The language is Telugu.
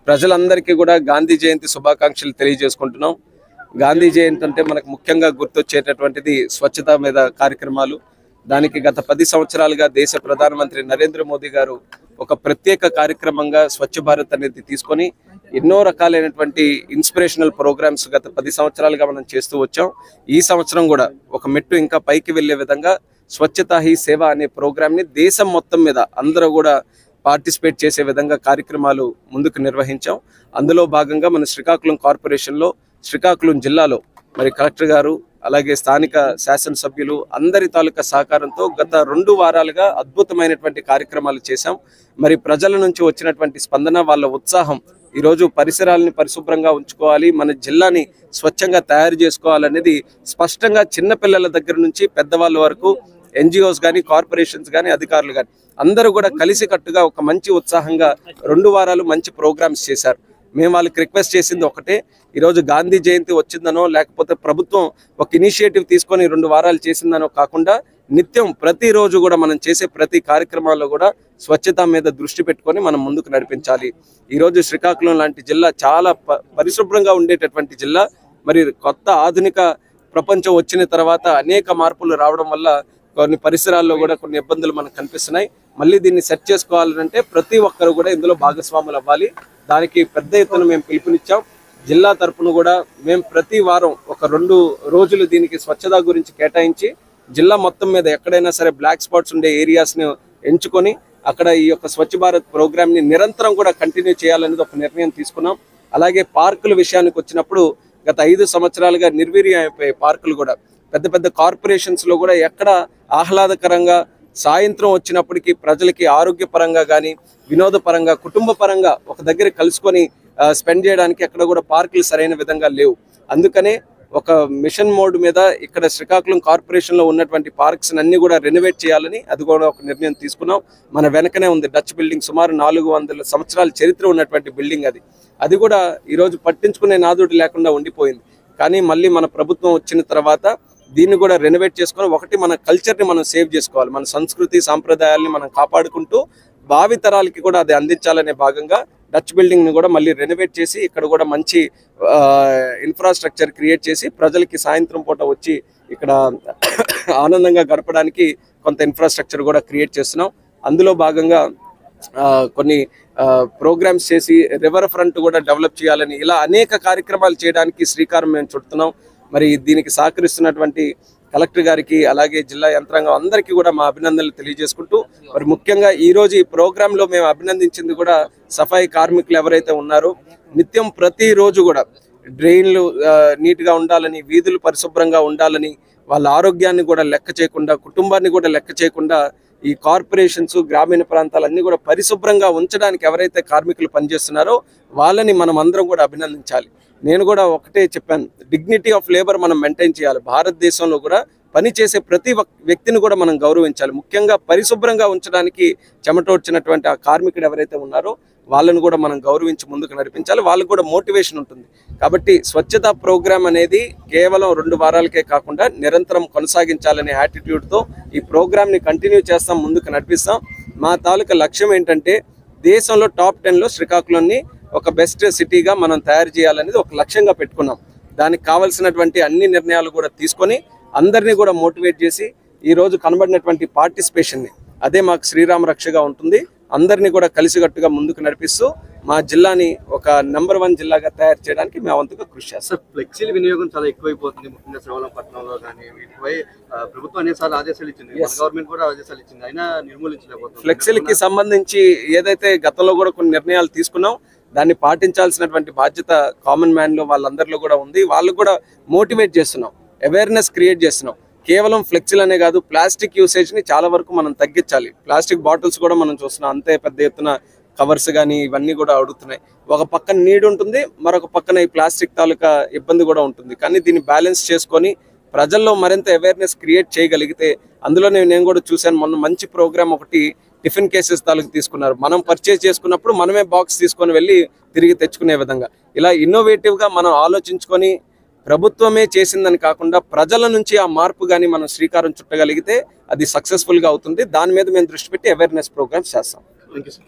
ప్రజలందరికీ కూడా గాంధీ జయంతి శుభాకాంక్షలు తెలియజేసుకుంటున్నాం. గాంధీ జయంతి అంటే మనకు ముఖ్యంగా గుర్తొచ్చేటటువంటిది స్వచ్ఛత మీద కార్యక్రమాలు. దానికి గత 10 సంవత్సరాలుగా దేశ ప్రధానమంత్రి నరేంద్ర మోదీ గారు ఒక ప్రత్యేక కార్యక్రమంగా స్వచ్ఛ భారత్ అనేది తీసుకొని ఎన్నో రకాలైనటువంటి ఇన్స్పిరేషనల్ ప్రోగ్రామ్స్ గత 10 సంవత్సరాలుగా మనం చేస్తూ వచ్చాం. ఈ సంవత్సరం కూడా ఒక మెట్టు ఇంకా పైకి వెళ్లే విధంగా స్వచ్ఛతా హీ సేవ అనే ప్రోగ్రామ్ ని దేశం మొత్తం మీద అందరూ కూడా పార్టిసిపేట్ చేసే విధంగా కార్యక్రమాలు ముందుకు నిర్వహించాం. అందులో భాగంగా మన శ్రీకాకుళం కార్పొరేషన్లో శ్రీకాకుళం జిల్లాలో మరి కలెక్టర్ గారు అలాగే స్థానిక శాసనసభ్యులు అందరి తాలూకా సహకారంతో గత 2 వారాలుగా అద్భుతమైనటువంటి కార్యక్రమాలు చేశాం. మరి ప్రజల నుంచి వచ్చినటువంటి స్పందన, వాళ్ళ ఉత్సాహం, ఈరోజు పరిసరాలని పరిశుభ్రంగా ఉంచుకోవాలి, మన జిల్లాని స్వచ్ఛంగా తయారు చేసుకోవాలనేది స్పష్టంగా చిన్నపిల్లల దగ్గర నుంచి పెద్దవాళ్ళ వరకు ఎన్జిఓస్ కానీ కార్పొరేషన్స్ కానీ అధికారులు కానీ అందరూ కూడా కలిసికట్టుగా ఒక మంచి ఉత్సాహంగా 2 వారాలు మంచి ప్రోగ్రామ్స్ చేశారు. మేము వాళ్ళకి రిక్వెస్ట్ చేసింది ఒకటే, ఈరోజు గాంధీ జయంతి వచ్చిందనో లేకపోతే ప్రభుత్వం ఒక ఇనిషియేటివ్ తీసుకొని 2 వారాలు చేసిందనో కాకుండా నిత్యం ప్రతిరోజు కూడా మనం చేసే ప్రతి కార్యక్రమాల్లో కూడా స్వచ్ఛత మీద దృష్టి పెట్టుకొని మనం ముందుకు నడిపించాలి. ఈరోజు శ్రీకాకుళం లాంటి జిల్లా చాలా పరిశుభ్రంగా ఉండేటటువంటి జిల్లా. మరి కొత్త ఆధునిక ప్రపంచం వచ్చిన తర్వాత అనేక మార్పులు రావడం వల్ల కొన్ని పరిసరాల్లో కూడా కొన్ని ఇబ్బందులు మనకు కనిపిస్తున్నాయి. మళ్ళీ దీన్ని సెట్ చేసుకోవాలంటే ప్రతి ఒక్కరు కూడా ఇందులో భాగస్వాములు అవ్వాలి. దానికి పెద్ద ఎత్తున మేము పిలుపునిచ్చాం. జిల్లా తరపున కూడా మేము ప్రతి వారం ఒక 2 రోజులు దీనికి స్వచ్ఛత గురించి కేటాయించి జిల్లా మొత్తం మీద ఎక్కడైనా సరే బ్లాక్ స్పాట్స్ ఉండే ఏరియాస్ని ఎంచుకొని అక్కడ ఈ యొక్క స్వచ్ఛ భారత్ ప్రోగ్రామ్ని నిరంతరం కూడా కంటిన్యూ చేయాలనేది ఒక నిర్ణయం తీసుకున్నాం. అలాగే పార్కుల విషయానికి వచ్చినప్పుడు గత 5 సంవత్సరాలుగా నిర్వీర్యం అయిపోయే పార్కులు కూడా పెద్ద పెద్ద కార్పొరేషన్స్లో కూడా ఎక్కడ ఆహ్లాదకరంగా సాయంత్రం వచ్చినప్పటికీ ప్రజలకి ఆరోగ్యపరంగా కానీ వినోదపరంగా కుటుంబ పరంగా ఒక దగ్గర కలుసుకొని స్పెండ్ చేయడానికి ఎక్కడ కూడా పార్కులు సరైన విధంగా లేవు. అందుకనే ఒక మిషన్ మోడ్ మీద ఇక్కడ శ్రీకాకుళం కార్పొరేషన్లో ఉన్నటువంటి పార్క్స్ అన్ని కూడా రెనోవేట్ చేయాలని అది కూడా ఒక నిర్ణయం తీసుకున్నాం. మన వెనకనే ఉంది డచ్ బిల్డింగ్, సుమారు 400 సంవత్సరాల చరిత్ర ఉన్నటువంటి బిల్డింగ్. అది కూడా ఈరోజు పట్టించుకునే నాదుడు లేకుండా ఉండిపోయింది. కానీ మళ్ళీ మన ప్రభుత్వం వచ్చిన తర్వాత దీన్ని కూడా రెనోవేట్ చేసుకొని ఒకటి మన కల్చర్ని మనం సేవ్ చేసుకోవాలి, మన సంస్కృతి సాంప్రదాయాల్ని మనం కాపాడుకుంటూ భావితరాలకి కూడా అది అందించాలనే భాగంగా డచ్ బిల్డింగ్ని కూడా మళ్ళీ రెనోవేట్ చేసి ఇక్కడ కూడా మంచి ఇన్ఫ్రాస్ట్రక్చర్ క్రియేట్ చేసి ప్రజలకి సాయంత్రం పూట వచ్చి ఇక్కడ ఆనందంగా గడపడానికి కొంత ఇన్ఫ్రాస్ట్రక్చర్ కూడా క్రియేట్ చేస్తున్నాం. అందులో భాగంగా కొన్ని ప్రోగ్రామ్స్ చేసి రివర్ ఫ్రంట్ కూడా డెవలప్ చేయాలని ఇలా అనేక కార్యక్రమాలు చేయడానికి శ్రీకారం మేము చుడుతున్నాం. మరి దీనికి సహకరిస్తున్నటువంటి కలెక్టర్ గారికి అలాగే జిల్లా యంత్రాంగం అందరికీ కూడా మా అభినందనలు తెలియజేసుకుంటూ మరి ముఖ్యంగా ఈరోజు ఈ ప్రోగ్రాంలో మేము అభినందించింది కూడా సఫాయి కార్మికులు ఎవరైతే ఉన్నారో నిత్యం ప్రతిరోజు కూడా డ్రైన్లు నీట్గా ఉండాలని, వీధులు పరిశుభ్రంగా ఉండాలని, వాళ్ళ ఆరోగ్యాన్ని కూడా లెక్క చేయకుండా, కుటుంబాన్ని కూడా లెక్క చేయకుండా ఈ కార్పొరేషన్స్ గ్రామీణ ప్రాంతాలన్నీ కూడా పరిశుభ్రంగా ఉంచడానికి ఎవరైతే కార్మికులు పనిచేస్తున్నారో వాళ్ళని మనం అందరం కూడా అభినందించాలి. నేను కూడా ఒకటే చెప్పాను, డిగ్నిటీ ఆఫ్ లేబర్ మనం మెయింటైన్ చేయాలి. భారతదేశంలో కూడా పనిచేసే ప్రతి వ్యక్తిని కూడా మనం గౌరవించాలి. ముఖ్యంగా పరిశుభ్రంగా ఉంచడానికి చెమటోడ్చినటువంటి ఆ కార్మికుడు ఎవరైతే ఉన్నారో వాళ్ళని కూడా మనం గౌరవించి ముందుకు నడిపించాలి. వాళ్ళకు కూడా మోటివేషన్ ఉంటుంది. కాబట్టి స్వచ్ఛతా ప్రోగ్రామ్ అనేది కేవలం 2 వారాలకే కాకుండా నిరంతరం కొనసాగించాలనే యాటిట్యూడ్తో ఈ ప్రోగ్రామ్ని కంటిన్యూ చేస్తాం, ముందుకు నడిపిస్తాం. మా తాలూకా లక్ష్యం ఏంటంటే దేశంలో టాప్ 10లో శ్రీకాకుళంని ఒక బెస్ట్ సిటీగా మనం తయారు చేయాలనేది ఒక లక్ష్యంగా పెట్టుకున్నాం. దానికి కావాల్సినటువంటి అన్ని నిర్ణయాలు కూడా తీసుకొని అందరినీ కూడా మోటివేట్ చేసి ఈరోజు కనబడినటువంటి పార్టిసిపేషన్ని అదే మాకు శ్రీరామ రక్షగా ఉంటుంది. అందరినీ కూడా కలిసికట్టుగా ముందుకు నడిపిస్తూ మా జిల్లాని ఒక నెంబర్ 1 జిల్లాగా తయారు చేయడానికి మేము వంతుగా కృషి చేస్తాం. ఫ్లెక్సీల వినియోగం చాలా ఎక్కువైపోతుంది, ముఖ్యంగా శ్రీకాకుళం పట్టణంలో కానీ. వీటిపై ప్రభుత్వం అనేసార్లు ఆదేశాలు ఇచ్చింది, గవర్నమెంట్ కూడా ఆదేశాలు ఇచ్చింది, అయినా నిర్మూలించలేకపోతుంది. ఫ్లెక్సీలకి సంబంధించి ఏదైతే గతంలో కూడా కొన్ని నిర్ణయాలు తీసుకున్నాం దాన్ని పాటించాల్సినటువంటి బాధ్యత కామన్ మ్యాన్ లో వాళ్ళందరిలో కూడా ఉంది. వాళ్ళకు కూడా మోటివేట్ చేస్తున్నాం, అవేర్నెస్ క్రియేట్ చేస్తున్నాం. కేవలం ఫ్లెక్సీలనే కాదు, ప్లాస్టిక్ యూసేజ్ని చాలా వరకు మనం తగ్గించాలి. ప్లాస్టిక్ బాటిల్స్ కూడా మనం చూస్తున్నాం, అంతే పెద్ద ఎత్తున కవర్స్ కానీ ఇవన్నీ కూడా అడుగుతున్నాయి. ఒక పక్కన నీడ్ ఉంటుంది, మరొక పక్కన ఈ ప్లాస్టిక్ తాలూకా ఇబ్బంది కూడా ఉంటుంది. కానీ దీన్ని బ్యాలెన్స్ చేసుకొని ప్రజల్లో మరింత అవేర్నెస్ క్రియేట్ చేయగలిగితే, అందులోనే నేను కూడా చూశాను మొన్న మంచి ప్రోగ్రామ్ ఒకటి టిఫిన్ కేసెస్ తాలూకు తీసుకున్నారు. మనం పర్చేజ్ చేసుకున్నప్పుడు మనమే బాక్స్ తీసుకొని వెళ్ళి తిరిగి తెచ్చుకునే విధంగా ఇలా ఇన్నోవేటివ్గా మనం ఆలోచించుకొని ప్రభుత్వమే చేసిందని కాకుండా ప్రజల నుంచి ఆ మార్పు కానీ మనం శ్రీకారం చుట్టగలిగితే అది సక్సెస్ఫుల్గా అవుతుంది. దాని మీద మేము దృష్టి పెట్టి అవేర్నెస్ ప్రోగ్రామ్స్ చేస్తాం. Thank you sir.